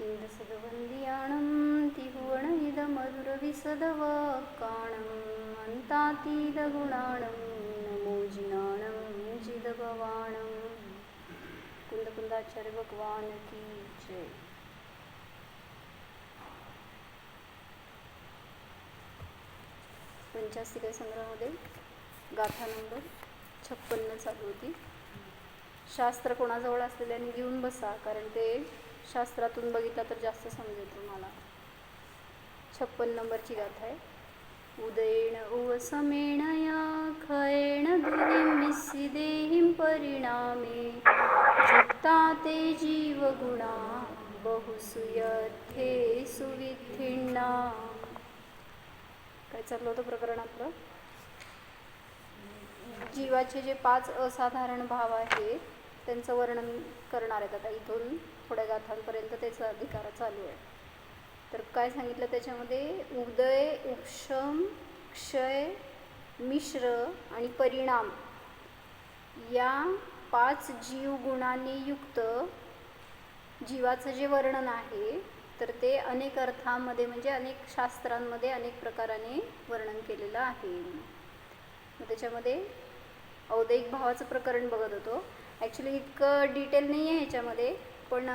इंदसदवंदियाणं तिहुवणमिदमधुरविसदवक्काणम् अन्तातीतगुणाणं नमो जिनाणं जिदभवाणं। कुंदकुंदाचार्य भगवान की जय। पंचास्तिका संग्रहामध्ये गाथा नंबर 56 चालू होती. शास्त्र कोणाजवळ असलेल्याने घेऊन बसा, कारण ते शास्त्रातून बघितलं तर जास्त समजेल तुम्हाला. 56 नंबरची गाथा आहे. उदयेन उवसमेण या खयेण ध्वनिं निस्सिदेहिं परिणामे जुक्ता ते जीवगुणा बहुसूयर्थे सुविधिन्ना. काय चाललं होतं प्रकरण आपलं? जीवाचे जे 5 असाधारण भाव आहेत त्यांचं वर्णन करणार आहेत. आता इथून थोड्या गाथांपर्यंत त्याचा अधिकार चालू आहे. तर काय सांगितलं त्याच्यामध्ये? उदय, उपशम, क्षय, मिश्र आणि परिणाम या 5 जीवगुणांनी युक्त जीवाचं जे वर्णन आहे तर ते अनेक अर्थांमध्ये म्हणजे अनेक शास्त्रांमध्ये अनेक प्रकाराने वर्णन केलेलं आहे. मग त्याच्यामध्ये औदैहिक भावाचं प्रकरण बघत होतो. ॲक्च्युली इतकं डिटेल नाही आहे ह्याच्यामध्ये, पण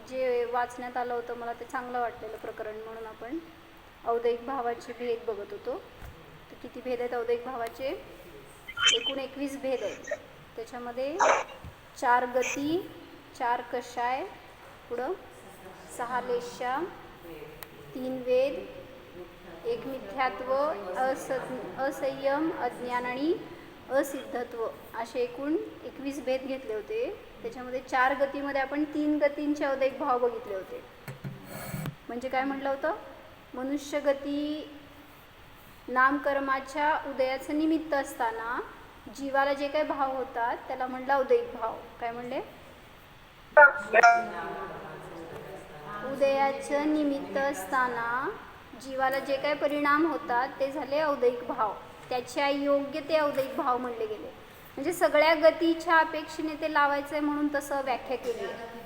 जे वाचण्यात आलं होतं मला ते चांगलं वाटलेलं प्रकरण म्हणून आपण औदैहिक भावाचे भेद बघत होतो. तर किती भेद आहेत औदैहिक भावाचे? एकूण 21 भेद आहेत. त्याच्यामध्ये 4 गती, 4 कषाय, पुढं 6 लेशा, 3 वेद, 1 मिथ्यात्व, असंयम, अज्ञान आणि असिद्धत्व असे एकूण 21 भेद घेतले होते. त्याच्यामध्ये 4 गतीमध्ये आपण 3 गतींचे औदैहिक भाव बघितले होते. म्हणजे काय म्हटलं होतं? मनुष्य गती नामकर्माच्या उदयाचं निमित्त असताना जीवाला जे काही भाव होतात त्याला म्हटलं औदैहिक भाव. काय म्हणले? उदयाचं निमित्त असताना जीवाला जे काही परिणाम होतात ते झाले औदैहिक भाव. त्याच्या योग्य ते औदैहिक भाव म्हणले गेले. म्हणजे सगळ्या गतीच्या अपेक्षेने ते लावायचं आहे म्हणून तसं व्याख्या केली आहे.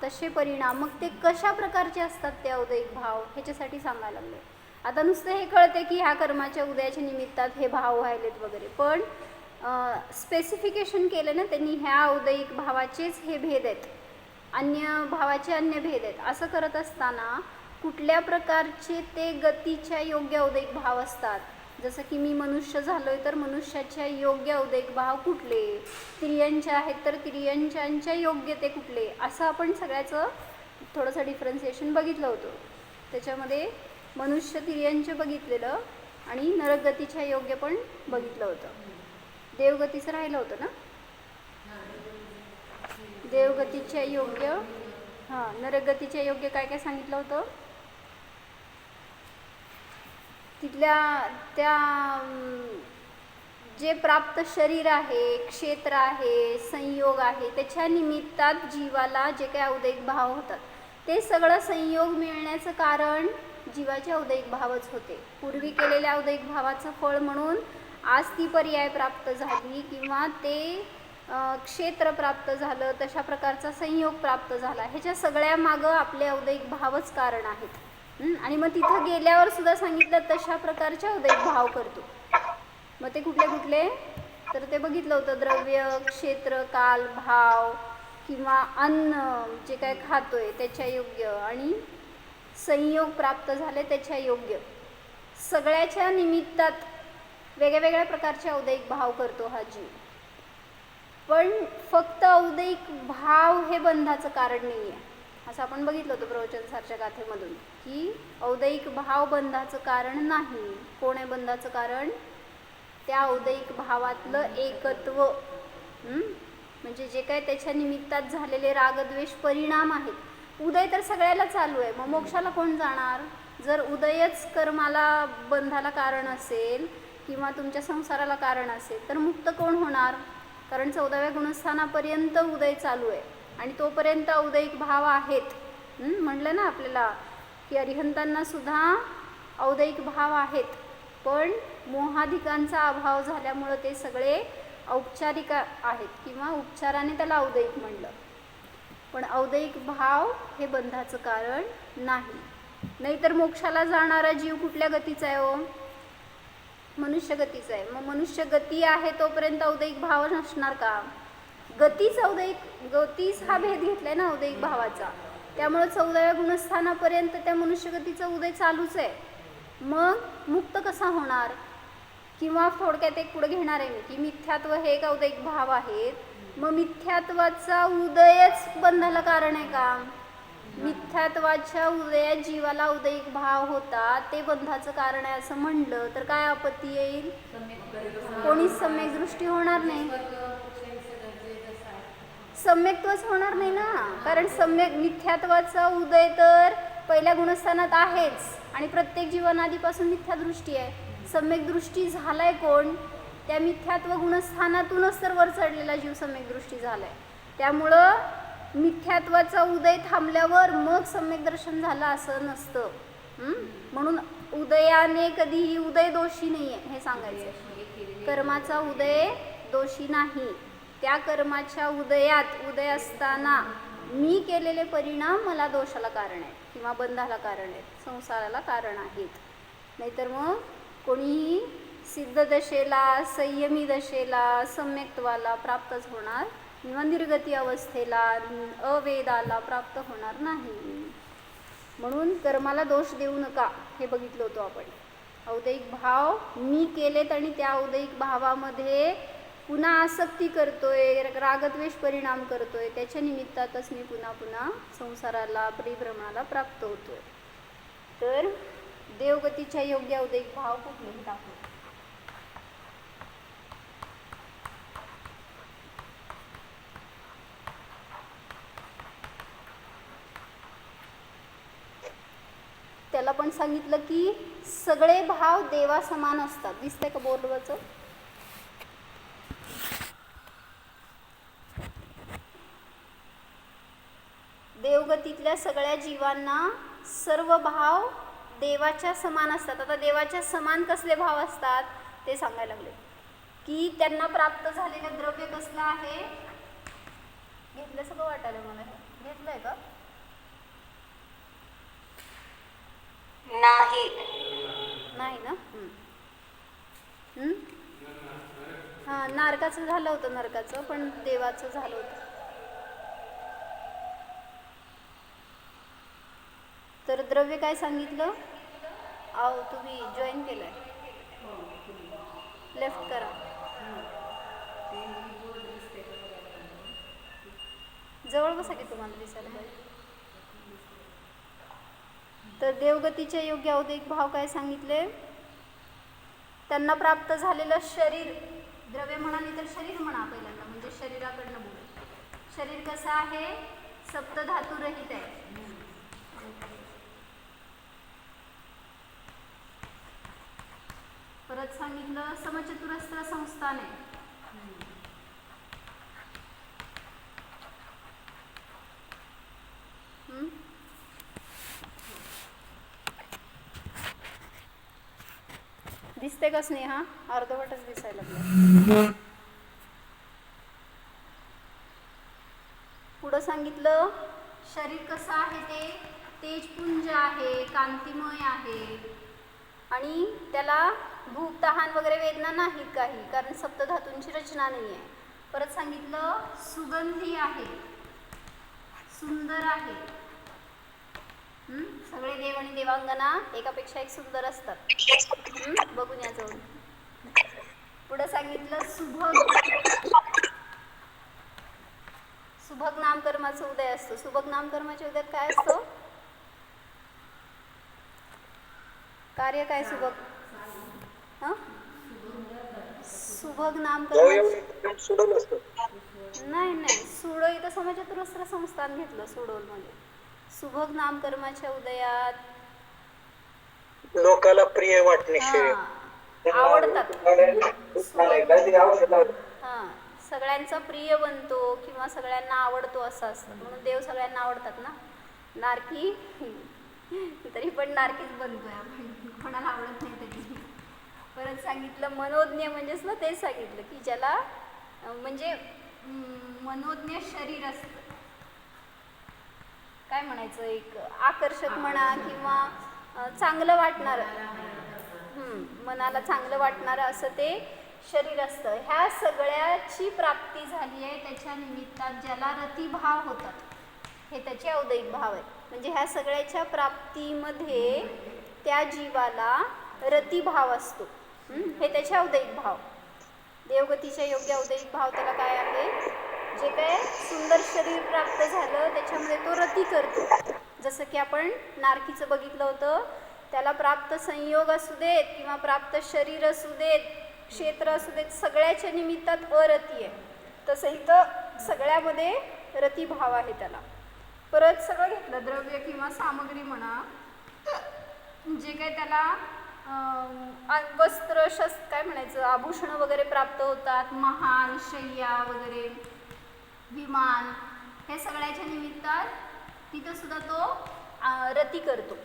तसे परिणाम मग ते कशा प्रकारचे असतात ते औदैहिक भाव ह्याच्यासाठी सांगायला लागले. आता नुसतं हे कळते की ह्या कर्माच्या उदयाच्या निमित्तात हे भाव व्हायलेत वगैरे, पण स्पेसिफिकेशन केलं ना त्यांनी, ह्या औदैहिक भावाचेच हे भेद आहेत, अन्य भावाचे अन्य भेद आहेत. असं करत असताना कुठल्या प्रकारचे ते गतीच्या योग्य औदैहिक भाव असतात. जसं की मी मनुष्य झालोय तर मनुष्याच्या योग्य औदैहिक भाव कुठले, तिर्यंचे आहेत तर तिर्यंच्या योग्य ते कुठले, असं आपण सगळ्याचं थोडंसं डिफरन्सिएशन बघितलं होतं. त्याच्यामध्ये मनुष्य तिर्यंचे बघितलेलं आणि नरगतीच्या योग्य पण बघितलं होतं. देवगतीचं राहिलं होतं ना. देवगतीच्या योग्य, नरगतीच्या योग्य काय काय सांगितलं होतं? तिथल्या त्या जे प्राप्त शरीर आहे, क्षेत्र आहे, संयोग आहे, त्याच्या निमित्तात जीवाला जे काही औदैहिक भाव होतात ते सगळं संयोग मिळण्याचं कारण जीवाचे औदैहिक भावच होते. पूर्वी केलेल्या औदैहिक भावाचं फळ म्हणून आज ती पर्याय प्राप्त झाली किंवा ते क्षेत्र प्राप्त झालं, तशा प्रकारचा संयोग प्राप्त झाला. ह्याच्या सगळ्या मागं आपले औदैहिक भावच कारण आहेत. आणि मग तिथं गेल्यावर सुद्धा सांगितलं तशा प्रकारचे औदैहिक भाव करतो. मग ते कुठले कुठले तर ते बघितलं होतं. द्रव्य, क्षेत्र, काल, भाव किंवा अन्न जे काय खातोय त्याच्या योग्य आणि संयोग प्राप्त झाले त्याच्या योग्य, सगळ्याच्या निमित्तात वेगळ्या वेगळ्या प्रकारचे औदैहिक भाव करतो हा जीव. पण फक्त औदैहिक भाव हे बंधाचं कारण नाही आहे असं आपण बघितलं होतं प्रवचनसारच्या गाथेमधून, की औदैहिक भाव बंधाचं कारण नाही. कोण आहे बंधाचं कारण? त्या औदैहिक भावातलं एकत्व. म्हणजे जे काय त्याच्या निमित्तात झालेले रागद्वेष परिणाम आहेत. उदय तर सगळ्याला चालू आहे, मग मोक्षाला कोण जाणार? जर उदयच कर्माला बंधाला कारण असेल किंवा तुमच्या संसाराला कारण असेल तर मुक्त कोण होणार? कारण 14व्या गुणस्थानापर्यंत उदय चालू आहे आणि तोपर्यंत औदैहिक भाव आहेत. म्हणलं ना आपल्याला की अरिहंतांना सुद्धा औदैहिक भाव आहेत, पण मोहाधिकांचा अभाव झाल्यामुळं ते सगळे औपचारिक आहेत किंवा उपचाराने त्याला औदैहिक म्हणलं. पण औदैहिक भाव हे बंधाचं कारण नाही. नाहीतर मोक्षाला जाणारा जीव कुठल्या गतीचा आहे हो? मनुष्य गतीचा आहे. मग मनुष्य गती आहे तोपर्यंत औदैहिक भाव नसणार का? गतीच हा भेद घेतलाय ना औदैहिक भावाचा. त्यामुळे 14व्या गुणस्थानापर्यंत त्या मनुष्य गतीचा उदय चालूच आहे. मग मुक्त कसा होणार? किंवा थोडक्यात एक पुढे घेणार आहे मी की मिथ्यात्व हे एक औदैहिक भाव आहेत. मग मिथ्यात्वाचा उदयच बंधाला कारण आहे का? मिथ्यात्वाच्या उदयात जीवाला औदैहिक भाव होता ते बंधाचं कारण आहे असं म्हणलं तर काय आपत्ती येईल? कोणीच सम्यक दृष्टी होणार नाही, सम्यक्त्वच होणार नाही ना. कारण सम्यक मिथ्यात्वाचा उदय तर पहिल्या गुणस्थानात आहेच आणि प्रत्येक जीवनादीपासून मिथ्यादृष्टी आहे. सम्यक दृष्टी झालाय कोण? त्या मिथ्यात्व गुणस्थानातूनच तर वर चढलेला जीव सम्यक दृष्टी झालाय. त्यामुळं मिथ्यात्वाचा उदय थांबल्यावर मग सम्यक दर्शन झालं असं नसतं. म्हणून उदयाने कधीही उदय दोषी नाही आहे हे सांगायचं. कर्माचा उदय दोषी नाही. त्या कर्माच्या उदय असताना मी केलेले परिणाम मला दोषाला कारण आहेत किंवा बंधाला कारण आहेत, संसाराला कारण आहेत. नाहीतर मग कोणीही सिद्ध दशेला, संयमी दशेला, सम्यक्त्वाला प्राप्तच होणार किंवा निर्गती अवस्थेला, अवेदाला प्राप्त होणार नाही. म्हणून कर्माला दोष देऊ नका हे बघितलं होतं आपण. औदैहिक भाव मी केलेत आणि त्या औदैहिक भावामध्ये पुन्हा आसक्ती करतोय, रागद्वेष परिणाम करतोय, त्याच्या निमित्तातच मी पुन्हा पुन्हा संसाराला, परिभ्रमणाला प्राप्त होतोय. तर देवगतीच्या योग्य औदैहिक भाव कुठलेही दाखवतो. त्याला पण सांगितलं की सगळे भाव देवा समान असतात. दिसतंय का बोर्डवरचं? देवगतीतल्या सगळ्या जीवांना सर्व भाव देवाच्या समान असतात. आता देवाच्या समान कसले भाव असतात ते सांगायला लागले की त्यांना प्राप्त झालेलं द्रव्य कसलं आहे. घेतलं सगळं वाटायला मला. हे घेतलंय का? नाही ना. हां, नारकाचं झालं होतं, नरकाचं पण देवाचं झालं होतं. तर द्रव्य काय सांगितलं? तुम्ही जॉईन केलंय, लेफ्ट करा. जवळ बसा की तुम्हाला दिसायला पाहिजे. तर देवगतीच्या योग्य औदैहिक भाव काय सांगितले? त्यांना प्राप्त झालेलं शरीर, द्रव्य म्हणाले तर शरीर म्हणा पहिल्यांदा, म्हणजे शरीराकडनं बोल. शरीर कसं आहे? सप्तधातू रहित आहे. परत सांगितलं समचतुरस्र संस्थान आहे. दिसते का स्नेहा? अर्धवटच दिसायला लागलं. पुढं सांगितलं शरीर कसं आहे ते तेजपुंज आहे, कांतिमय आहे आणि त्याला भूक तहान वगैरे वेदना नाहीत काही, कारण सप्तधातूंची रचना नाही आहे. परत सांगितलं सुगंधी आहे, सुंदर आहे. सगळे देव आणि देवांगना एकापेक्षा एक सुंदर असतात. बघून या जाऊन. पुढे सांगितलं सुभग नामकर्माचा उदय असतो. सुभग नामकर्माच्या उदयात काय असतं? कार्य काय सुभग? सुभग नामकर्म नाही, सुडो इथं समचतुरस्र संस्थान घेतलं सुडोल मध्ये. सुभग नामकर्माच्या उदयात लोकाला प्रिय वाटणे, आवडतात. सगळ्यांचा प्रिय बनतो किंवा सगळ्यांना आवडतो असं असतं. म्हणून देव सगळ्यांना आवडतात ना. नारकी तरी पण नारकीच बनतोय आपण, कोणाला आवडत नाही तरी. परत सांगितलं मनोज्ञ म्हणजेच ना तेच सांगितलं की ज्याला म्हणजे मनोज्ञ शरीर असतं. काय म्हणायचं, एक आकर्षक म्हणा किंवा चांगलं वाटणारं, मनाला चांगलं वाटणारं असं ते शरीर असतं. ह्या सगळ्याची प्राप्ती झाली आहे त्याच्या निमित्तात, ज्याला रतिभाव होतात, हे त्याचे औदैहिक भाव आहेत. म्हणजे ह्या सगळ्याच्या प्राप्तीमध्ये त्या जीवाला रतिभाव असतो, हे त्याचे औदैहिक भाव. देवगतीच्या योग्य औदैहिक भाव त्याला काय आहे, जे काय सुंदर शरीर प्राप्त झालं त्याच्यामध्ये तो रती करतो. जसं की आपण नारकीचं बघितलं होतं, त्याला प्राप्त संयोग असू देत किंवा प्राप्त शरीर असू देत, क्षेत्र असू देत, सगळ्याच्या निमित्तात अरती आहे. तसं इथं सगळ्यामध्ये रतिभाव आहे त्याला. परत सगळं घेतलं, द्रव्य किंवा सामग्री म्हणा, जे काही त्याला वस्त्र काय म्हणायचं, आभूषण वगैरे प्राप्त होतात, महाल, शय्या वगैरे, विमान, हे सगळ्याच्या निमित्तात तिथं सुद्धा तो रती करतो.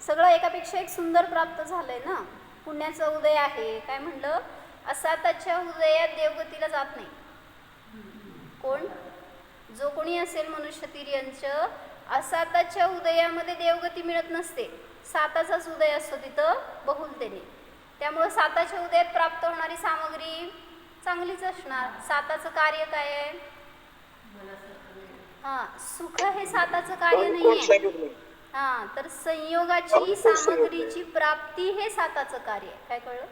सगळं एकापेक्षा एक सुंदर प्राप्त झालंय ना. पुण्याचा उदय आहे, काय म्हणलं, असाताच्या उदयात देवगतीला जात नाही. कोण, जो कोणी असेल मनुष्य तिर्यंच, असाताच्या उदयामध्ये देवगती मिळत नसते. साताचाच उदय असतो तिथं बहुलतेने. त्यामुळं साताच्या उदयात प्राप्त होणारी सामग्री चांगलीच असणार. साताचं कार्य काय आहे, सुख हे साताचं कार्य नाहीये. तर संयोगाची सामग्रीची प्राप्ती हे साताचं कार्य आहे. काय कळलं,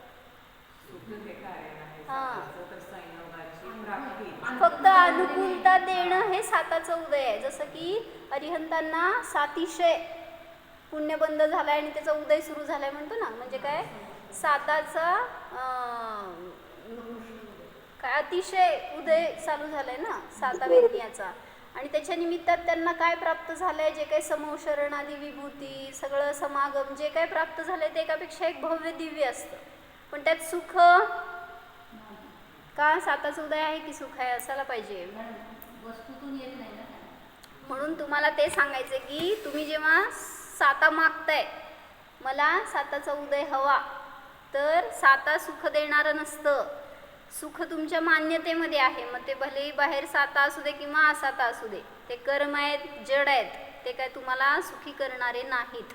फक्त अनुकूलता देणं हे साताचं उदय आहे. जसं की अरिहंतांना सातिशय पुण्यबंध झालाय आणि त्याचा उदय सुरू झालाय म्हणतो ना, म्हणजे काय, साताचा काय अतिशय उदय चालू झालाय ना सातावेदनीयाचा. आणि त्याच्या निमित्तात त्यांना काय प्राप्त झालंय, जे काही समौशरण आदी विभूती, सगळं समागम जे काही प्राप्त झालंय ते एकापेक्षा एक भव्य दिव्य असतं. पण त्यात सुख का, साताचं उदय आहे की सुख आहे, असायला पाहिजे, वस्तूतून येत नाही ना. म्हणून तुम्हाला ते सांगायचं की तुम्ही जेव्हा साता मागताय, मला साताचा उदय हवा, तर साता सुख देणारं नसतं. सुख तुमच्या मान्यतेमध्ये आहे. मग ते भलेही बाहेर साता असू दे किंवा असाता असू दे, ते कर्म आहेत, जड आहेत, ते काय तुम्हाला सुखी करणारे नाहीत.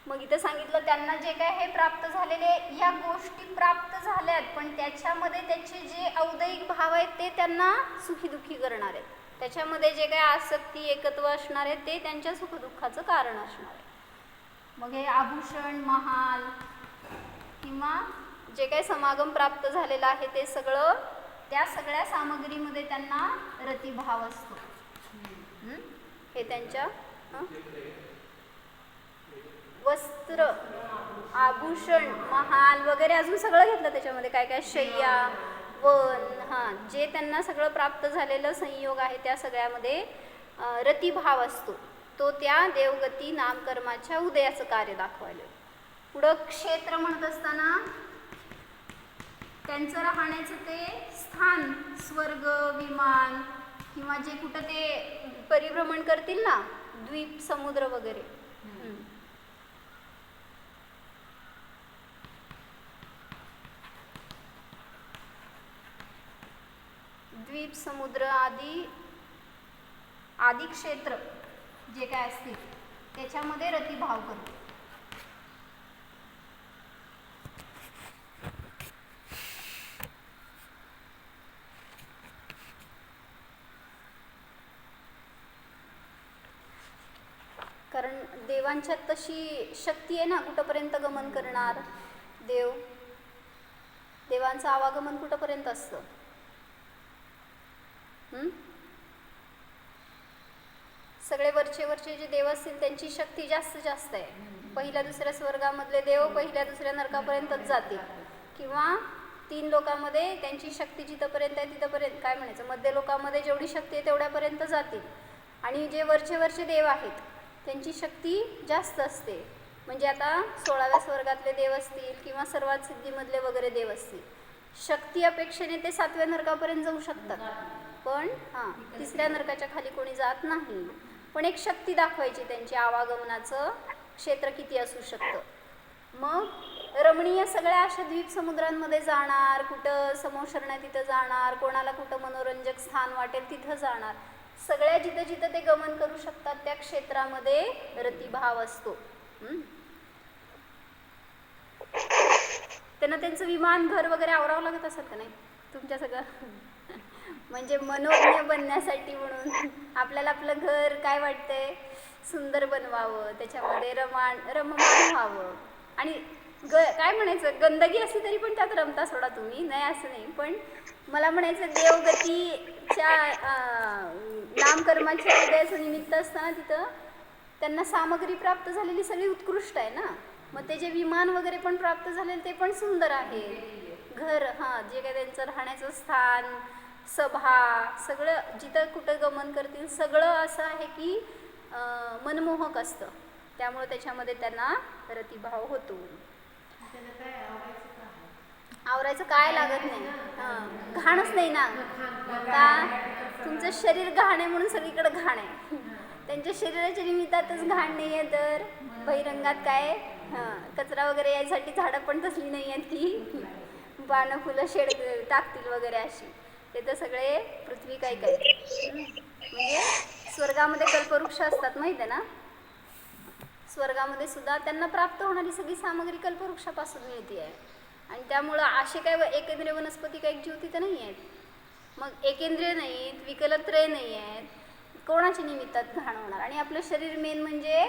मग इथं सांगितलं त्यांना जे काय हे प्राप्त झालेले, या गोष्टी प्राप्त झाल्यात, पण त्याच्यामध्ये त्याचे जे औदैहिक भाव आहेत ते त्यांना सुखी दुःखी करणार आहेत. त्याच्यामध्ये जे काय आसक्ती, एकत्व असणार आहे ते त्यांच्या सुखदुःखाचं कारण असणार आहे. मग हे आभूषण, महाल किंवा जे काही समागम प्राप्त झालेला आहे ते सगळं, त्या सगळ्या सामग्रीमध्ये त्यांना रतिभाव असतो. हे त्यांच्या वस्त्र, आभूषण, महाल वगैरे अजून सगळं घेतलं त्याच्यामध्ये, काय काय शय्या, वन, जे त्यांना सगळं प्राप्त झालेलं संयोग आहे त्या सगळ्यामध्ये रतिभाव असतो. तो त्या देवगती नामकर्माच्या उदयाचं कार्य दाखवायला. पुढं क्षेत्र म्हणत असताना त्यांचं राहण्याचं ते स्थान, स्वर्ग, विमान किंवा जे कुठं ते परिभ्रमण करतील ना, द्वीप, समुद्र वगैरे, द्वीप, समुद्र आदी क्षेत्र जे काय असतील त्याच्यामध्ये रतिभाव करतो. कारण देवांच्यात तशी शक्ती आहे ना, कुठंपर्यंत गमन करणार देव, देवांचं आवागमन कुठंपर्यंत असतं. सगळे वरचे जे देव असतील त्यांची शक्ती जास्त आहे. पहिल्या दुसऱ्या स्वर्गामधले देव पहिल्या दुसऱ्या नरकापर्यंतच जातील, किंवा 3 लोकांमध्ये त्यांची शक्ती जिथंपर्यंत आहे तिथंपर्यंत, काय म्हणायचं, मध्य लोकांमध्ये जेवढी शक्ती आहे तेवढ्यापर्यंत जातील. आणि जे वरचे देव आहेत त्यांची शक्ती जास्त असते. म्हणजे आता 16व्या स्वर्गातले देव असतील किंवा सर्वात सिद्धीमधले वगैरे देव असतील, शक्ती अपेक्षेने ते 7व्या नरकापर्यंत जाऊ शकतात. पण तिसऱ्या नरकाच्या खाली कोणी जात नाही. पण एक शक्ती दाखवायची त्यांची, आवागमनाचं क्षेत्र किती असू शकतं. मग रमणीय सगळ्या अशा द्वीप समुद्रांमध्ये जाणार, कुठं समोशरण आहे तिथं जाणार, कोणाला कुठं मनोरंजक स्थान वाटेल तिथं जाणार. सगळ्या जिथं जिथं ते गमन करू शकतात त्या क्षेत्रामध्ये रतिभाव असतो. त्यांना त्यांचं विमान घर वगैरे आवरावं लागत असेल का नाही तुमच्या सगळं म्हणजे मनोज्ञ बनण्यासाठी म्हणून आपल्याला आपलं घर काय वाटतंय सुंदर बनवावं, त्याच्यामध्ये रममाण व्हावं. आणि काय म्हणायचं, गंदगी असली तरी पण त्यात रमता सोडा तुम्ही, नाही असं नाही, पण मला म्हणायचं देवगतीच्या नामकर्माच्या उदयाचं निमित्त असताना तिथं त्यांना सामग्री प्राप्त झालेली सगळी उत्कृष्ट आहे ना. मग ते जे विमान वगैरे पण प्राप्त झालेले ते पण सुंदर आहे. घर, हां, जे काय त्यांचं राहण्याचं स्थान, सभा, सगळं जिथं कुठं गमन करतील सगळं असं आहे की मनमोहक असतं. त्यामुळे त्याच्यामध्ये त्यांना रतिभाव होतो. आवरायचं काय लागत नाही, हां, घाणच नाही ना. का तुमचं शरीर घाण आहे म्हणून सगळीकडे घाण आहे. त्यांच्या शरीराच्या निमित्तातच घाण नाही आहे, तर बहिरंगात काय कचरा वगैरे यायसाठी झाडं पण तसली नाही आहेत की पानं फुलं शेड टाकतील वगैरे अशी. ते तर सगळे पृथ्वी काय काय म्हणजे स्वर्गामध्ये कल्पवृक्ष असतात माहिती आहे ना. स्वर्गामध्ये सुद्धा त्यांना प्राप्त होणारी सगळी सामग्री कल्पवृक्षापासून मिळते आहे. आणि त्यामुळं असे काय एकेंद्रिय वनस्पती काही जीव तिथं नाही आहेत. मग एकेंद्रिय नाहीत, विकलत्रय नाही आहेत, कोणाच्या निमित्तात घाण होणार. आणि आपलं शरीर मेन म्हणजे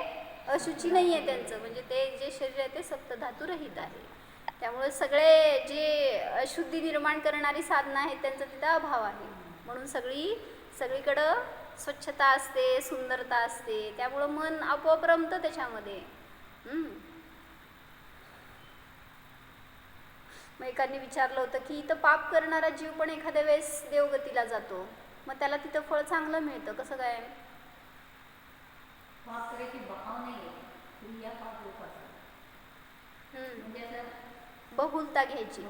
अशुची नाही आहे त्यांचं, म्हणजे ते जे शरीर आहे ते सप्तधातुरहित आहे. त्यामुळे सगळे जे अशुद्धी निर्माण करणारी साधनं आहेत त्यांचा तिथं अभाव आहे. म्हणून सगळीकडं स्वच्छता असते, सुंदरता असते. त्यामुळं मन आपोआप रमतं त्याच्यामध्ये. मग एकाने विचारलं होतं की इथं पाप करणारा जीव पण एखाद्या वेळेस देवगतीला जातो, मग त्याला तिथं फळ चांगलं मिळतं, कसं काय? बहुलता घ्यायची.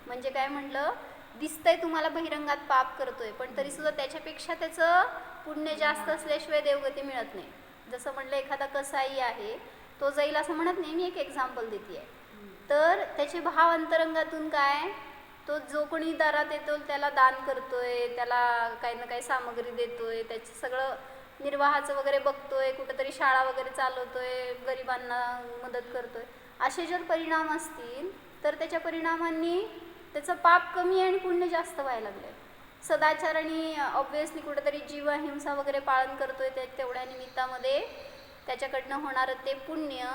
म्हणजे काय म्हटलं, दिसतंय तुम्हाला बहिरंगात पाप करतोय, पण तरी सुद्धा त्याच्यापेक्षा त्याचं पुण्य जास्त असल्याशिवाय देवगती मिळत नाही. जसं म्हटलं एखादा कसाई आहे, तो जाईल असं म्हणत नाही, मी एक एक्झाम्पल देते आहे. तर त्याचे भाव अंतरंगातून काय, तो जो कोणी दारात येतो त्याला दान करतोय, त्याला काही ना काही सामग्री देतोय, त्याचं सगळं निर्वाहाचं वगैरे बघतोय, कुठंतरी शाळा वगैरे चालवतोय, गरिबांना मदत करतोय, असे जर परिणाम असतील तर त्याच्या परिणामांनी त्याचं पाप कमी आणि पुण्य जास्त व्हायला लागलं. सदाचाराने ऑब्व्हियसली कुठेतरी जीवहिंसा वगैरे पाळन करतोय, तेवढ्या निमित्तामध्ये त्याच्याकडनं होणारं ते पुण्य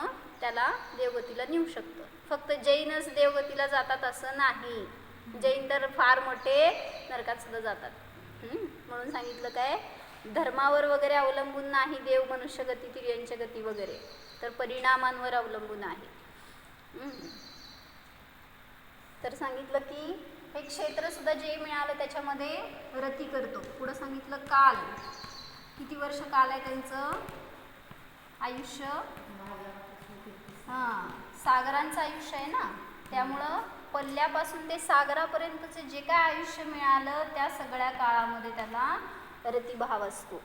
त्याला देवगतीला नेऊ शकतं. फक्त जैनच देवगतीला जातात असं नाही, जैन तर फार मोठे नरकात सुद्धा जातात. म्हणून सांगितलं काय, धर्मावर वगैरे अवलंबून नाही देव, मनुष्यगती, तिर्यांच्या गती वगैरे, तर परिणामांवर अवलंबून आहे. तर सांगितलं की हे क्षेत्र सुद्धा जे मिळालं त्याच्यामध्ये रती करतो. पुढं सांगितलं काल, किती वर्ष काल आहे त्यांचं आयुष्य, हां, सागरांचं आयुष्य आहे ना. त्यामुळं पल्ल्यापासून ते सागरापर्यंतचं जे काय आयुष्य मिळालं त्या सगळ्या काळामध्ये त्याला रतिभाव असतो.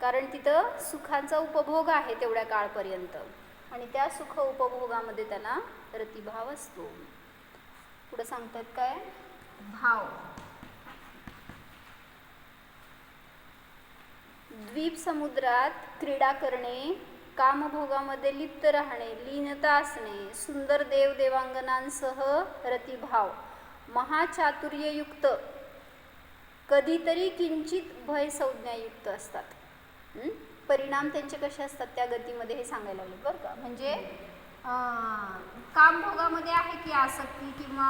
कारण तिथं सुखांचा उपभोग आहे तेवढ्या काळपर्यंत, आणि त्या सुख उपभोगामध्ये त्याला रतिभाव असतो. पुढं सांगतात काय, भाव, द्वीप समुद्रात क्रीडा करणे, कामभोगामध्ये लिप्त राहणे, लीनता असणे, सुंदर देव देवांगनांसह रतिभाव, महाचातुर्ययुक्त, कधीतरी किंचित भय संज्ञायुक्त असतात. परिणाम त्यांचे कसे असतात त्या गतीमध्ये हे सांगायला लागले बरं का. म्हणजे कामभोगामध्ये आहे की आसक्ती, किंवा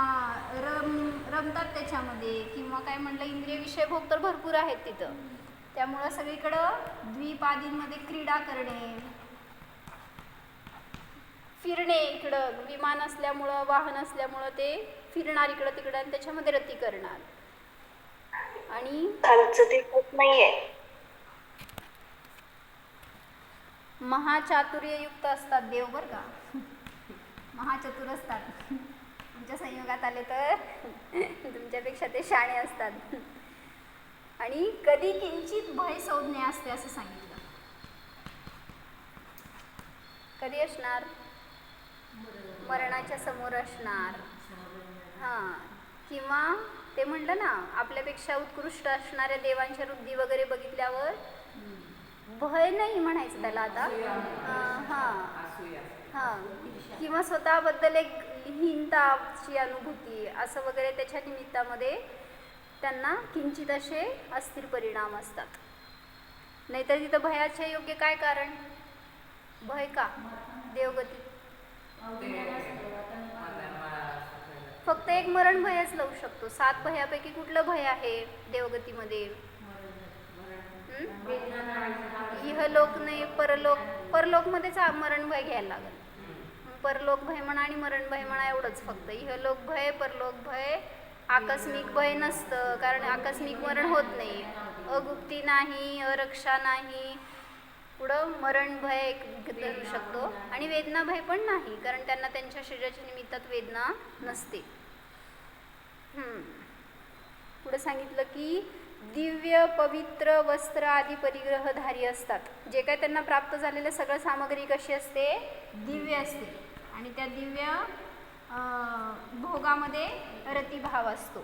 रमतात त्याच्यामध्ये, किंवा काय म्हटलं इंद्रिय विषय भोग तर भरपूर आहेत तिथं. त्यामुळं सगळीकडं द्वीप आदींमध्ये क्रीडा करणे, फिरणे, इकडं विमान असल्यामुळं, वाहन असल्यामुळं ते फिरणार इकडं तिकडं आणि त्याच्यामध्ये रती करणार. आणि महाचातुर्ययुक्त असतात देव बरं का, महाचतुर असतात. तुमच्या संयोगात आले तर तुमच्यापेक्षा ते शाणे असतात. आणि कधी किंचित भय संज्ञा असते असं सांगितलं. कधी असणार, मरणाच्या समोर असणार, हां, किंवा ते म्हणलं ना, आपल्यापेक्षा उत्कृष्ट असणाऱ्या देवांच्या वृद्धी वगैरे बघितल्यावर भय नाही म्हणायचं त्याला आता, हां किंवा स्वतःबद्दल एक हीनताची अनुभूती असं वगैरे त्याच्या निमित्तामध्ये त्यांना किंचित असे अस्थिर परिणाम असतात. नाहीतर तिथं भयाच्या योग्य काय कारण? भय का देवगती? फक्त एक मरण भयच लावू शकतो. 7 भयापैकी कुठलं भय आहे देवगतीमध्ये? इहलोक नाही, परलोक. परलोकमध्येच मरण भय घ्यायला लागेल. परलोक भय म्हणा आणि मरण भय म्हणा एवढंच फक्त. इहलोक भय, परलोक भय, आकस्मिक भय नसतं, कारण आकस्मिक मरण होत नाही. अगुप्ती नाही, अरक्षा नाही, पुढं मरण भय धरू शकतो. आणि वेदना भय पण नाही, कारण त्यांना त्यांच्या शरीराच्या निमित्तात वेदना नसते. पुढे सांगितलं की दिव्य पवित्र वस्त्र आदी परिग्रहधारी असतात. जे काय त्यांना प्राप्त झालेलं सगळं सामग्री कशी असते? दिव्य असते. आणि त्या दिव्य भोगामध्ये रतिभाव असतो.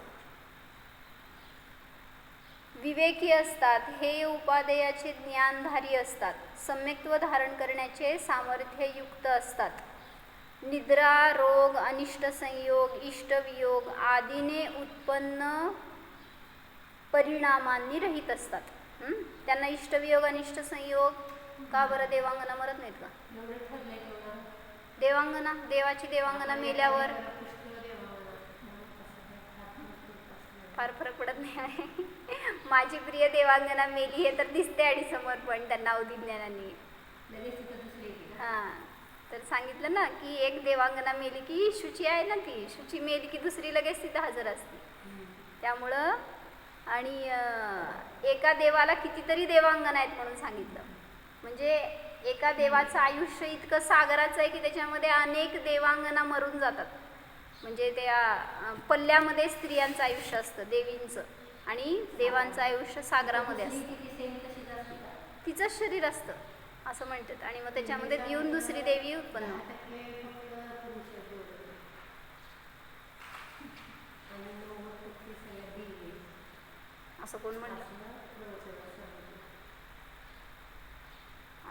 विवेकी असतात, हे उपादेयाचे ज्ञानधारी असतात, सम्यक्त्व धारण करण्याचे सामर्थ्ययुक्त असतात, निद्रा, रोग, अनिष्ट संयोग, इष्टवियोग आदीने उत्पन्न परिणामांनी रहित असतात. त्यांना इष्टवियोग अनिष्ट संयोग का बरं? देवांगना मरत नाहीत का? देवांगना, देवाची देवांगना मेल्यावर फार फरक पडत नाही आहे. माझी प्रिय देवांगना मेली हे तर दिसते आणि समर्पण त्यांना अवधिज्ञानाने. हां, तर सांगितलं ना की एक देवांगना मेली की शुची आहे ना, ती शुची मेली की दुसरी लगेच तिथं हजर असते. त्यामुळं आणि एका देवाला कितीतरी देवांगना आहेत म्हणून सांगितलं. म्हणजे एका देवाचं आयुष्य इतकं सागराचं आहे की त्याच्यामध्ये अनेक देवांगना मरून जातात. म्हणजे त्या पल्ल्यामध्ये स्त्रियांचं आयुष्य असतं, देवींचं, आणि देवांचं आयुष्य सागरामध्ये असतं. तिचंच शरीर असतं असं म्हणतात. आणि मग त्याच्यामध्ये येऊन दुसरी देवी उत्पन्न होते. असं कोण म्हणलं?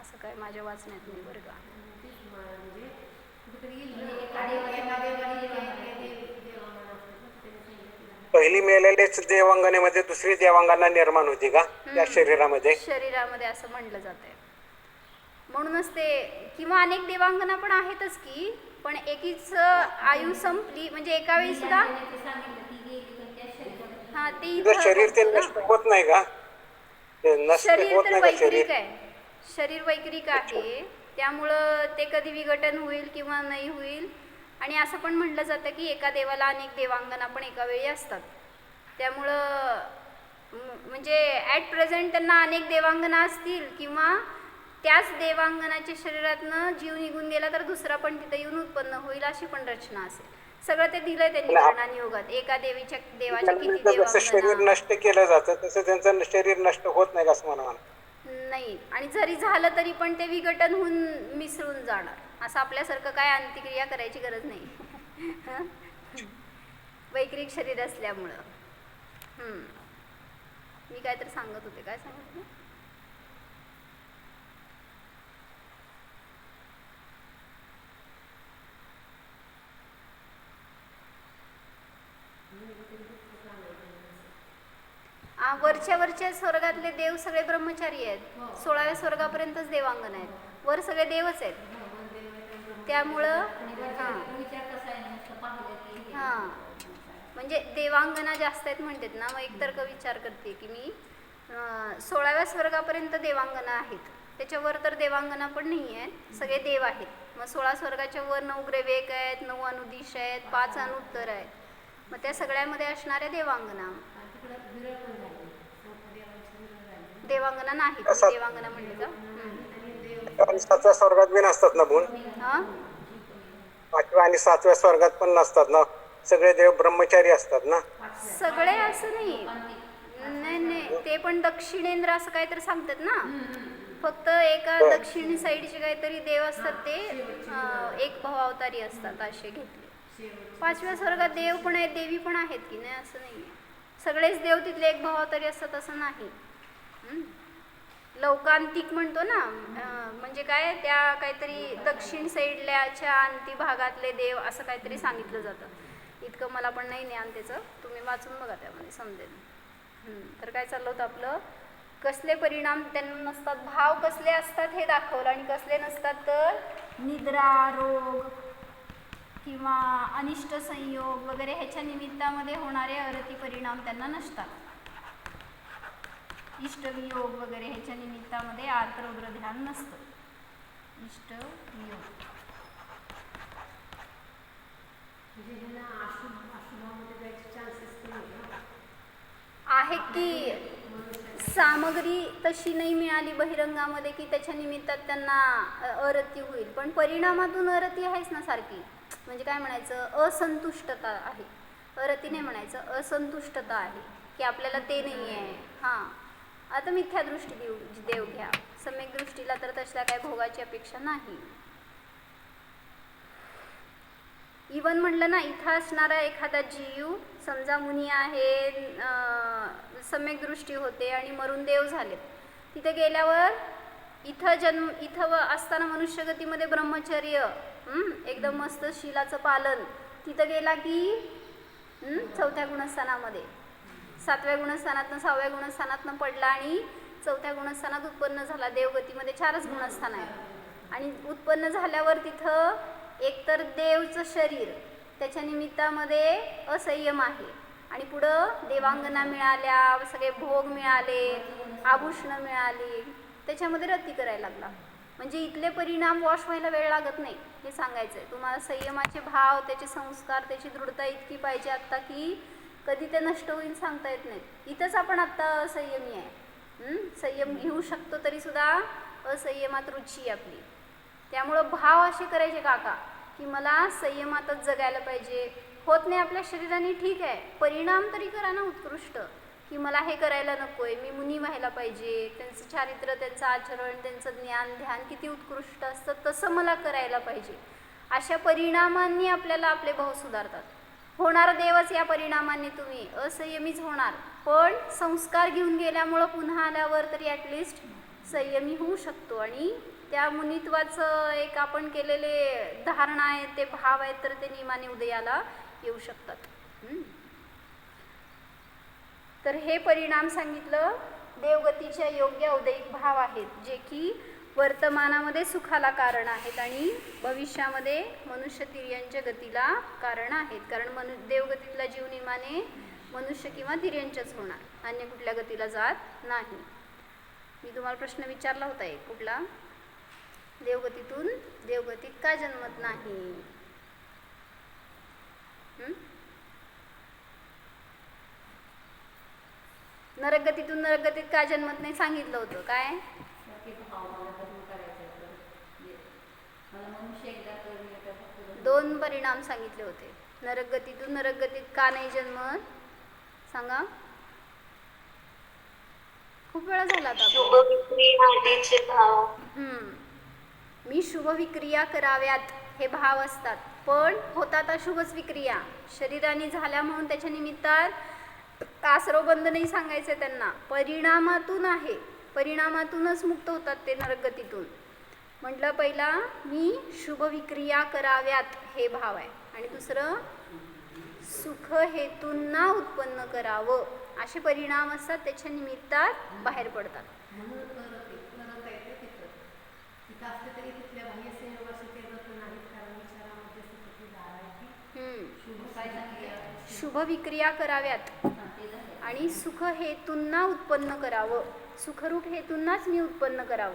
असं काय माझ्या वाचण्यात नाही बरं का. पहिली मेलेल्याच देवांगनेमध्ये दुसरी देवांगना निर्माण होती का त्या शरीरामध्ये? शरीरामध्ये असं म्हणलं जातंय. म्हणूनच ते, किंवा अनेक देवांगना पण आहेतच की, पण एकीच आयु संपली म्हणजे एका वेळी सुद्धा हा ते शरीर ते नष्ट होत नाही का? शरीर तर वैक्रिक आहे, शरीर वैक्रिक आहे, त्यामुळं ते कधी विघटन होईल किंवा नाही होईल. आणि असं पण म्हटलं जातं की एका देवाला अनेक देवांगना पण एका वेळी असतात. त्यामुळं म्हणजे ॲट प्रेझेंट त्यांना अनेक देवांगना असतील, किंवा त्याच देवांगनाच्या शरीरातनं जीव निघून गेला तर दुसरा पण तिथं येऊन उत्पन्न होईल, अशी पण रचना असेल. सगळं ते दिलंय त्यांनी वर्णानी योगात. एका देवाच्या किती जसं शरीर नष्ट केलं जातं तसं त्यांचं शरीर नष्ट होत नाही असं म्हणा नाही. आणि जरी झालं तरी पण ते विघटन होऊन मिसळून जाणार. असं आपल्यासारखं काय अंत्यक्रिया करायची गरज नाही. वैक्रिक शरीर असल्यामुळं. मी काय तर सांगत होते, काय सांगितलं? वरच्या स्वर्गातले देव सगळे ब्रह्मचारी आहेत. 16व्या स्वर्गापर्यंतच देवांगन आहेत. वर सगळे देवच आहेत. त्यामुळं हां, म्हणजे देवांगना जास्त आहेत म्हणतात ना. मग एक तर्क विचार करते की मी 16व्या स्वर्गापर्यंत देवांगना आहेत, त्याच्यावर तर देवांगना पण नाही आहेत, सगळे देव आहेत. मग 16 स्वर्गाच्या वर 9 ग्रेवेक आहेत, 9 अनुदिश आहेत, 5 अनुत्तर आहेत. मग त्या सगळ्यामध्ये असणाऱ्या देवांगना देवांगना नाहीत. देवांगना म्हणले का? 7व्या स्वर्गात बी नसतात ना भून? 5व्या आणि 7व्या स्वर्गात पण नसतात ना. सगळे देव ब्रह्मचारी असतात ना. सगळे असं नाही, नाही ते पण दक्षिणेंद्र असं काहीतरी सांगतात ना. फक्त एका दक्षिण साईडचे काहीतरी देव असतात, ते एक भावावतारी असतात असे घेतले. 5व्या स्वर्गात देव पण आहेत, देवी पण आहेत की नाही, असं नाही. सगळेच देव तिथले एक भावातरी असतात असं नाही. हं? लौकांतिक म्हणतो ना, म्हणजे काय, त्या काहीतरी दक्षिण साईडल्याच्या अंती भागातले देव असं काहीतरी सांगितलं जातं. इतकं मला पण नाही ज्ञान त्याचं, तुम्ही वाचून बघा, त्यामध्ये समजेल. तर काय चाललं होतं आपलं, कसले परिणाम त्यांना नसतात, भाव कसले असतात हे दाखवलं, आणि कसले नसतात तर निद्रा, रोग किंवा अनिष्ट संयोग वगैरे ह्याच्या निमित्तामध्ये होणारे अरती परिणाम त्यांना नसतात. इष्टवियोग वगैरे ह्याच्या निमित्तामध्ये आर्तरौद्र ध्यान नसतं. इष्टवियोग आहे की सामग्री तशी नाही मिळाली बहिरंगामध्ये की त्याच्या निमित्तात त्यांना अरती होईल, पण परिणामातून अरती आहेच ना सारखी. म्हणजे काय म्हणायचं, असंतुष्टता आहे. अरती नाही म्हणायचं, असंतुष्टता आहे की आपल्याला ते नाही आहे. हां, आता मिथ्या दृष्टी देव घ्या, सम्यक दृष्टीला तर तशा काय भोगाची अपेक्षा नाही. इवन म्हणलं ना, इथं असणारा एखादा जीव समजा मुनी आहे, सम्यक दृष्टी होते आणि मरून देव झाले, तिथे गेल्यावर इथं असताना मनुष्यगतीमध्ये ब्रह्मचर्य, एकदम मस्त शीलाचं पालन, तिथं गेला की 4थ्या गुणस्थानामध्ये, 7व्या गुणस्थानातनं 6व्या गुणस्थानातनं पडला आणि 4थ्या गुणस्थानात उत्पन्न झाला. देवगतीमध्ये 4च गुणस्थान आहे, आणि उत्पन्न झाल्यावर तिथं एकतर देवचं शरीर, त्याच्या निमित्तामध्ये असंयम आहे, आणि पुढं देवांगना मिळाल्या, सगळे भोग मिळाले, आभूषणं मिळाली, त्याच्यामध्ये रती करायला लागला. म्हणजे इथले परिणाम वॉश व्हायला वेळ लागत नाही, हे सांगायचं आहे तुम्हाला. संयमाचे भाव, त्याचे संस्कार, त्याची दृढता इतकी पाहिजे आत्ता की कधी ते नष्ट होईल सांगता येत नाहीत. इथंच आपण आत्ता असंयमी आहे, संयम घेऊ शकतो तरीसुद्धा असंयमात रुची आहे आपली. त्यामुळं भाव असे करायचे काका की मला संयमातच जगायला पाहिजे. होत नाही आपल्या शरीराने, ठीक आहे, परिणाम तरी करा ना उत्कृष्ट, की मला हे करायला नको आहे, मी मुनी व्हायला पाहिजे, त्यांचं चारित्र्य, त्यांचं आचरण, त्यांचं ज्ञान ध्यान किती उत्कृष्ट असतं, तसं मला करायला पाहिजे. अशा परिणामांनी आपल्याला आपले भाव सुधारतात. होणार देवच या परिणामांनी, तुम्ही असंयमीच होणार, पण संस्कार घेऊन गेल्यामुळं पुन्हा आल्यावर तरी ॲटलिस्ट संयमी होऊ शकतो, आणि त्या मुनित्वाचं एक आपण केलेले धारणा आहे, ते भाव आहेत, तर ते नियमाने उदयाला येऊ शकतात. तर हे परिणाम सांगितलं देवगतीच्या योग्य औदयिक भाव आहेत, जे की वर्तमानामध्ये सुखाला कारण आहेत आणि भविष्यामध्ये मनुष्य तिर्यंच्या गतीला कारण आहेत. कारण देवगतीतला जीव नियमाने मनुष्य किंवा तिर्यंचच होणार, अन्य कुठल्या गतीला जात नाही. मी तुम्हाला प्रश्न विचारला होता एक, कुठला, देवगतीतून देवगतीत का जन्मत नाही? नरकगतीतून नरकगतीत का जन्मत नाही सांगितलं होतं. काय दोन परिणाम सांगितले होते. नरकगतीतून नरकगतीत का नाही जन्मत सांगा. खूप वेळा झाला आता. मी शुभ विक्रिया कराव्यात हे भाव असतात, पण होतात अशुभच विक्रिया शरीराने झाल्या म्हणून त्याच्या निमित्तात कासरो बंद नाही सांगायचे त्यांना. परिणामातून आहे, परिणामातूनच मुक्त होतात ते नरकगतीतून. म्हटलं पहिला मी शुभ विक्रिया कराव्यात हे भाव आहे, आणि दुसरं सुख हेतूंना उत्पन्न करावं असे परिणाम असतात, त्याच्या निमित्तात बाहेर पडतात. शुभ विक्रिया कराव्यात आणि सुख हेतूंना उत्पन्न करावं, सुखरूप हेतूंनाच मी उत्पन्न करावं.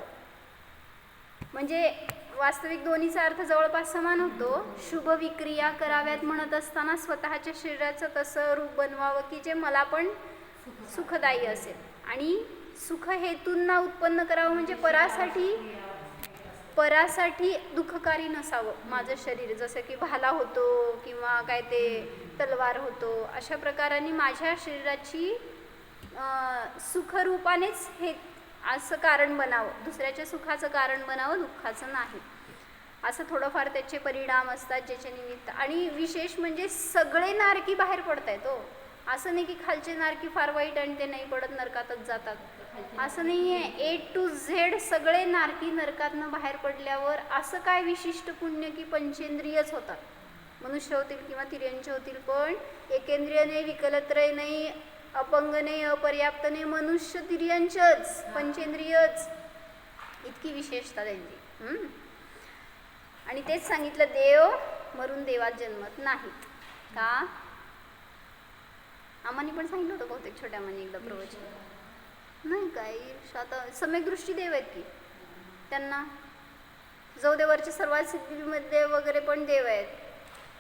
म्हणजे वास्तविक दोन्हीचा अर्थ जवळपास समान होतो. शुभ विक्रिया कराव्यात म्हणत असताना स्वतःच्या शरीराचं तसं रूप बनवावं की जे मला पण सुखदायी असेल, आणि सुख हेतूंना उत्पन्न करावं म्हणजे परासाठी दुःखकारी नसावं माझं शरीर. जसं की भाला होतो किंवा काय ते तलवार होतो, अशा प्रकाराने माझ्या शरीराची सुखरूपानेच हे असं कारण बनावं, दुसऱ्याच्या सुखाचं कारण बनावं, दुःखाचं नाही. असं थोडंफार त्याचे परिणाम असतात ज्याच्या निमित्त. आणि विशेष म्हणजे सगळे नारकी बाहेर पडत आहेत. असं नाही की खालचे नारकी फार वाईट आणि ते नाही पडत नरकातच जातात, असं नाही आहे. A to Z सगळे नारकी नरकातनं बाहेर पडल्यावर असं काय विशिष्ट पुण्य की पंचेंद्रियच होतात, मनुष्य होतील किंवा तिर्यंचे होतील, पण एकेंद्रिय नाही, विकलत्रय नाही, अपंग नाही, अपर्याप्त नाही, मनुष्य तिर्यंचच, पंचेंद्रियच, इतकी विशेषता त्यांची. आणि तेच सांगितलं, देव मरून देवात जन्मत नाहीत. का? आम्हानी पण सांगितलं होतं बहुतेक छोट्या मानी एकदा प्रवचन, नाही काय आता सम्यक दृष्टी देव आहेत की त्यांना, जाऊ देवरचे सर्वात सिद्धीमध्ये वगैरे पण देव आहेत,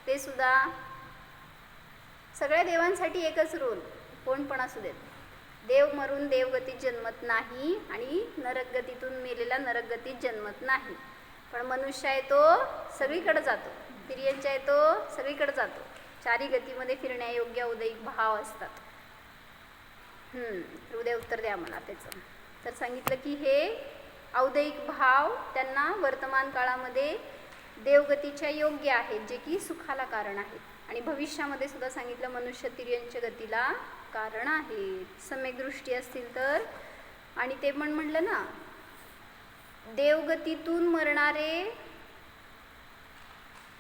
ते सुद्धा सगळ्या देवांसाठी एकच रोल, कोण पण असू देत, देव मरून देवगतीत जन्मत नाही आणि नरकगतीतून मेलेला नरकगतीत जन्मत नाही. पण मनुष्य आहे तो सगळीकडे जातो, तिर्यंच आहे तो सगळीकडे जातो, चारी गतीमध्ये फिरण्यायोग्य उदयिक भाव असतात. हृदय उत्तर द्या मला त्याचं. तर सांगितलं की हे औदयिक भाव त्यांना वर्तमान काळामध्ये देवगतीच्या योग्य आहेत, जे की सुखाला कारण आहेत. आणि भविष्यामध्ये सुद्धा सांगितलं मनुष्य तिर्यंच गतीला कारण आहेत, सम्यक दृष्टी असतील तर. आणि ते पण म्हणलं ना, देवगतीतून मरणारे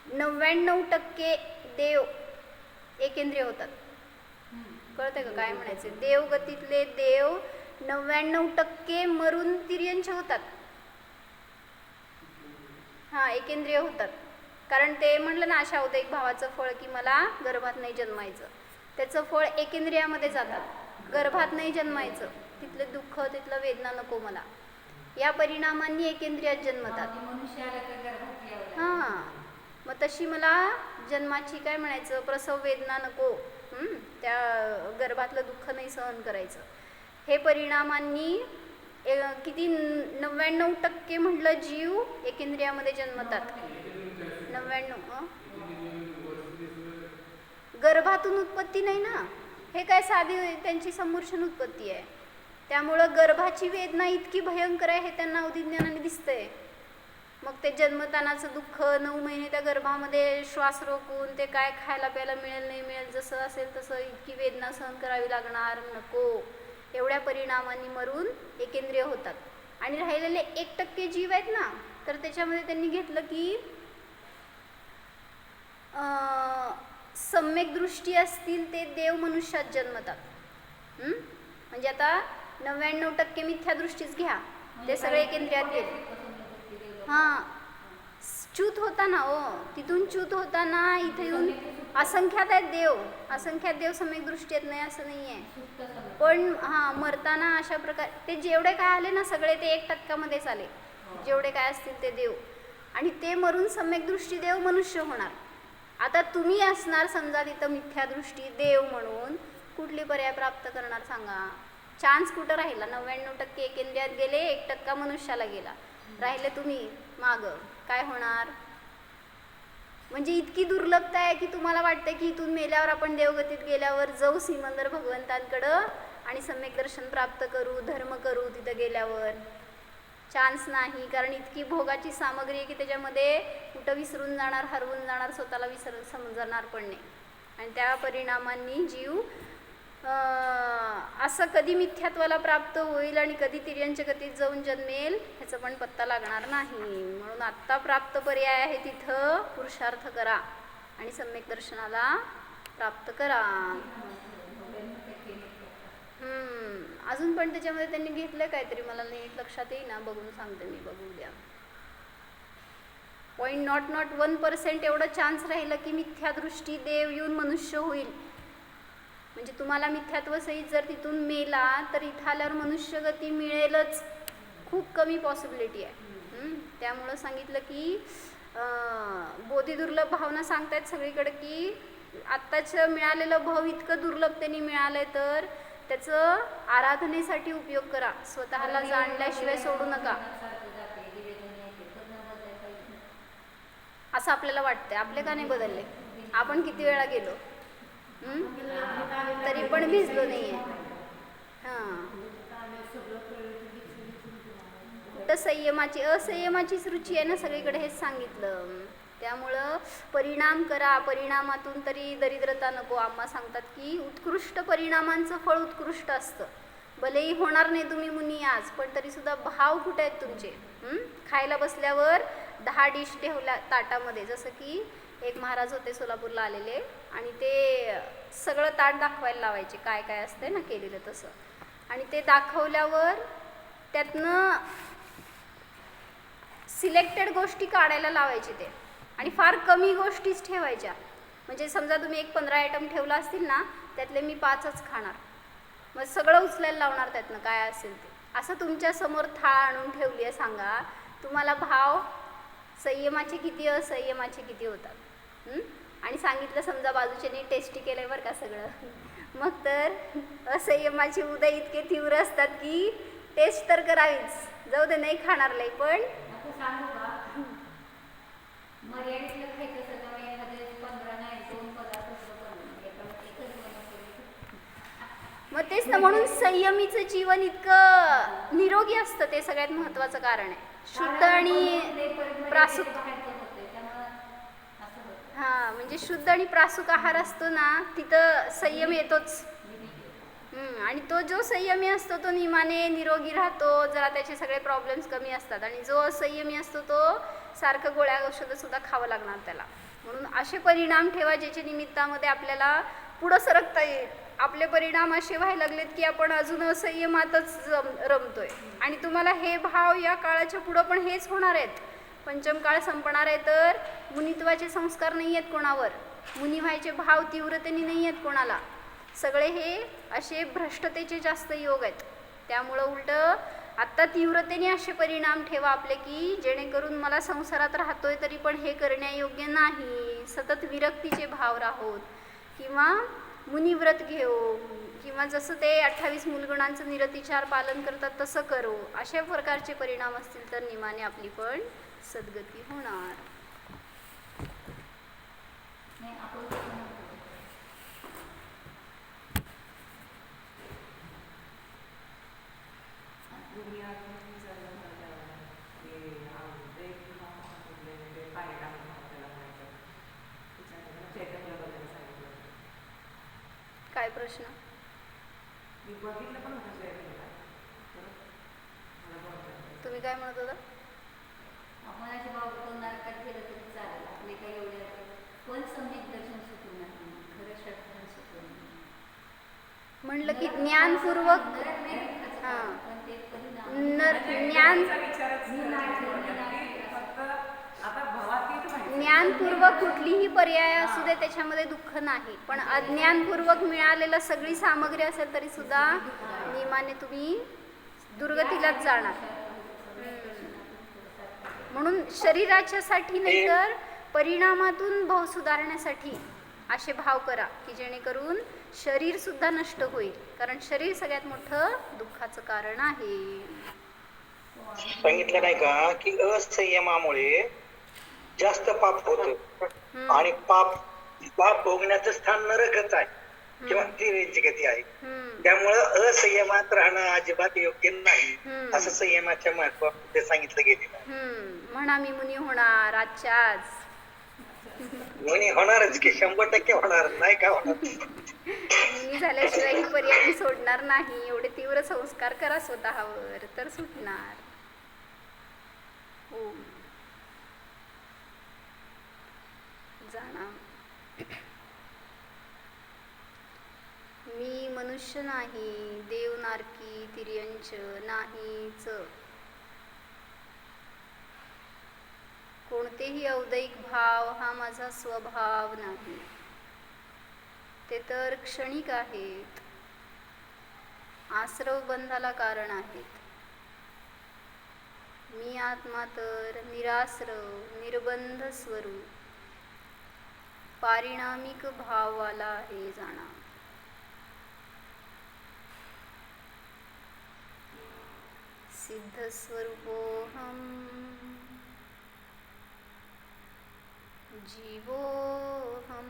99% देव एकेंद्रिय होतात. कळतंय का काय म्हणायचे? देवगतीतले देव 99% मरून तिर्यंच होतात, एकेंद्रिय होतात. कारण ते म्हणलं ना, अशा औदयिक भावाचं फळ की मला गर्भात नाही जन्मायचं, त्याचं फळ एकेंद्रियामध्ये जातात, गर्भात नाही जन्मायचं, तिथलं दुःख तिथलं वेदना नको मला, या परिणामांनी एकेंद्रियात जन्मतात. मग तशी मला जन्माची काय म्हणायचं प्रसव वेदना नको, त्या गर्भातलं दुःख नाही सहन करायचं. हे परिणामांनी किती 99% म्हटलं जीव एकेंद्रियामध्ये जन्मतात. 99 गर्भातून उत्पत्ती नाही ना, हे काय साधी त्यांची समूर्छन उत्पत्ती आहे. त्यामुळं गर्भाची वेदना इतकी भयंकर आहे हे त्यांना अवधिज्ञानाने दिसतंय. मग ते जन्मतानाचं दुःख, 9 महिने त्या गर्भामध्ये श्वास रोखून ते काय खायला प्यायला मिळेल नाही मिळेल, जसं असेल तसं इतकी वेदना सहन करावी लागणार, नको. एवढ्या परिणामांनी मरून एकेंद्रिय होतात. आणि राहिलेले 1% जीव आहेत ना, तर त्याच्यामध्ये त्यांनी घेतलं की सम्यक दृष्टी असतील ते देव मनुष्यात जन्मतात. म्हणजे आता 99% मिथ्या दृष्टीच घ्या, ते सगळे एकेंद्रियात गेले. च्यूत होता ना, तिथून च्यूत होताना इथे येऊन असंख्यात आहेत देव, असंख्यात देव सम्यक दृष्टी येत नाही असं नाही आहे. पण मरताना अशा प्रकारे ते जेवढे काय आले ना सगळे ते 1% आले, जेवढे काय असतील ते देव. आणि ते मरून सम्यक दृष्टी देव मनुष्य होणार. आता तुम्ही असणार समजा तिथं मिथ्या दृष्टी देव म्हणून, कुठली पर्याय प्राप्त करणार सांगा? चान्स कुठं राहिला? 99% एकेंद्रियात गेले, 1% मनुष्याला गेला, राहिले तुम्ही माग, काय होणार? म्हणजे इतकी दुर्लभता आहे की तुम्हाला वाटतं की इथून मेल्यावर आपण देवगतीत गेल्यावर जाऊ सिमंदर भगवंतांकडं आणि सम्यक दर्शन प्राप्त करू, धर्म करू. तिथं गेल्यावर चान्स नाही, कारण इतकी भोगाची सामग्री आहे की त्याच्यामध्ये कुठं विसरून जाणार, हरवून जाणार, स्वतःला समजणार पण नाही. आणि त्या परिणामांनी जीव असं कधी मिथ्यात्वाला प्राप्त होईल आणि कधी तिर्यंच गतीत जाऊन जन्मेल ह्याचा पण पत्ता लागणार नाही. म्हणून आत्ता प्राप्त पर्याय आहे तिथं पुरुषार्थ करा आणि सम्यक दर्शनाला प्राप्त करा. अजून पण त्याच्यामध्ये त्यांनी घेतलं काहीतरी, मला नीट लक्षात येईना, बघून सांगते मी, बघू द्या. 0.01% एवढं चान्स राहिलं की मिथ्यादृष्टी देव येऊन मनुष्य होईल. म्हणजे तुम्हाला मिथ्यात्व सहित जर तिथून मेला तर इथं आल्यावर मनुष्यगती मिळेलच, खूप कमी पॉसिबिलिटी आहे. त्यामुळं सांगितलं की बोधी दुर्लभ भावना सांगतायत सगळीकडे की आत्ताचं मिळालेलं भव इतकं दुर्लभतेने मिळालंय तर त्याचं आराधनेसाठी उपयोग करा, स्वतःला जाणल्याशिवाय सोडू नका. असं आपल्याला वाटतंय. आपले का नाही बदलले? आपण किती वेळा गेलो तरी पण भिजलो नाहीये. कुठं संयमाची असंयमाचीच रुची आहे ना सगळीकडे, हेच सांगितलं. त्यामुळं परिणाम करा, परिणामातून तरी दरिद्रता नको. आम्हा सांगतात की उत्कृष्ट परिणामांचं फळ उत्कृष्ट असतं. भलेही होणार नाही तुम्ही मुनी आज, पण तरीसुद्धा भाव कुठे आहेत तुमचे? खायला बसल्यावर 10 डिश ठेवल्या ताटामध्ये. जसं की एक महाराज होते सोलापूरला आलेले, आणि ते सगळं ताट दाखवायला लावायचे, काय काय असते ना केलेलं तसं. आणि ते दाखवल्यावर त्यातनं सिलेक्टेड गोष्टी काढायला लावायचे ते, आणि फार कमी गोष्टीच ठेवायच्या. म्हणजे समजा तुम्ही एक 15 आयटम ठेवला असतील ना, त्यातले मी 5च खाणार. मग सगळं उचलायला लावणार त्यातनं काय असेल ते. असं तुमच्या समोर थाळ आणून ठेवली आहे, सांगा तुम्हाला भाव संयमाचे किती असंयमाचे किती होतात. आणि सांगितलं समजा बाजूच्यानी टेस्टी केलंय बरं का सगळं, मग तर असंयमाचे उदय इतके तीव्र असतात की टेस्ट तर करावीच. जाऊ दे नाही खाणार लई, पण सांगू का मर्यादितलं खायचं सगळं एखाद्या 15 नाही 2 पदार्थ एकच मग तेच ना, म्हणून संयमीचं जीवन इतकं निरोगी असतं. ते सगळ्यात महत्त्वाचं कारण आहे. शुद्ध आणि प्रासूक, हां म्हणजे शुद्ध आणि प्रासूक आहार असतो ना, तिथं संयम येतोच. आणि तो जो संयमी असतो तो नियमाने निरोगी राहतो, जरा त्याचे सगळे प्रॉब्लेम्स कमी असतात. आणि जो असंयमी असतो तो सारखं गोळ्या औषधंसुद्धा खावं लागणार त्याला. म्हणून असे परिणाम ठेवा ज्याच्या निमित्तामध्ये आपल्याला पुढं सरकता येईल. आपले परिणाम असे व्हायला लागलेत की आपण अजून असंयमातच रमतोय. आणि तुम्हाला हे भाव या काळाच्या पुढं पण हेच होणार आहेत. पंचम काळ संपणार आहे तर मुनित्वाचे संस्कार नाही आहेत कोणावर, मुनी व्हायचे भाव तीव्रतेने नाही आहेत कोणाला. सगळे हे असे भ्रष्टतेचे जास्त योग आहेत. त्यामुळं उलटं आत्ता तीव्रतेने असे परिणाम ठेवा आपले की जेणेकरून मला संसारात राहतोय तरी पण हे करण्यायोग्य नाही, सतत विरक्तीचे भाव राहोत, किंवा मुनिव्रत घेऊ, किंवा जसं ते 28 मूलगुणांचं निरतिचार पालन करतात तसं करू. अशा प्रकारचे परिणाम असतील तर निमाने आपली पण सद्गती होणार. काय प्रश्न? तुम्ही काय म्हणत होता? अपमानाचे भाव करून नरकात गेलं तरी चालेल, आपले काही एवढे पण सम्यक दर्शन सुटू नाही, खरं षटकन सुटू नाही. म्हणलं की ज्ञानपूर्वक, हां ज्ञानपूर्वक कुठलीही पर्याय असू दे त्याच्यामध्ये दुःख नाही, पण अज्ञानपूर्वक मिळालेलं सगळी सामग्री असेल तरी सुद्धा नियमाने तुम्ही दुर्गतीलाच जाणार. म्हणून शरीराच्या साठी नाही तर परिणामातून भाव सुधारण्यासाठी असे भाव करा की जेणेकरून शरीर सुद्धा नष्ट होईल, कारण शरीर सगळ्यात मोठं दुःखाचं कारण आहे. सांगितलं नाही का की असंयमामुळे जास्त पाप होत, आणि पाप भोगण्याचं स्थान नरकच आहे किंवा ती रेंजची गती आहे. त्यामुळं असंयमात राहणं अजिबात योग्य नाही, असं संयमाच्या महत्वामध्ये सांगितलं गेलेलं आहे. म्हणा मी मुनी होणार आजच्या आज. मुनी होणारच की, 100% होणार, नाही का होणार. मुनी झाल्याशिवाय ही पर्याय मी सोडणार नाही. एवढे तीव्र संस्कार करा स्वतःवर तर सुटणार. हो जाणा मी मनुष्य नाही, देव नारकी तिर्यंच नाहीच. कोणतेही औदैक भाव हा माझा स्वभाव नाही, ते तर क्षणिक आहेत, आश्रव बंधाला कारण आहेत. मी आत्मा तर निराश्रव निर्बंध स्वरूप पारिणामिक भाववाला आहे जाणा. सिद्ध स्वरूपोहम जीवोहम.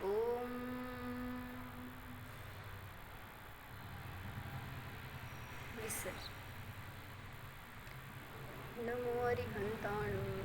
ओम विसर. नमो अरिहंताणं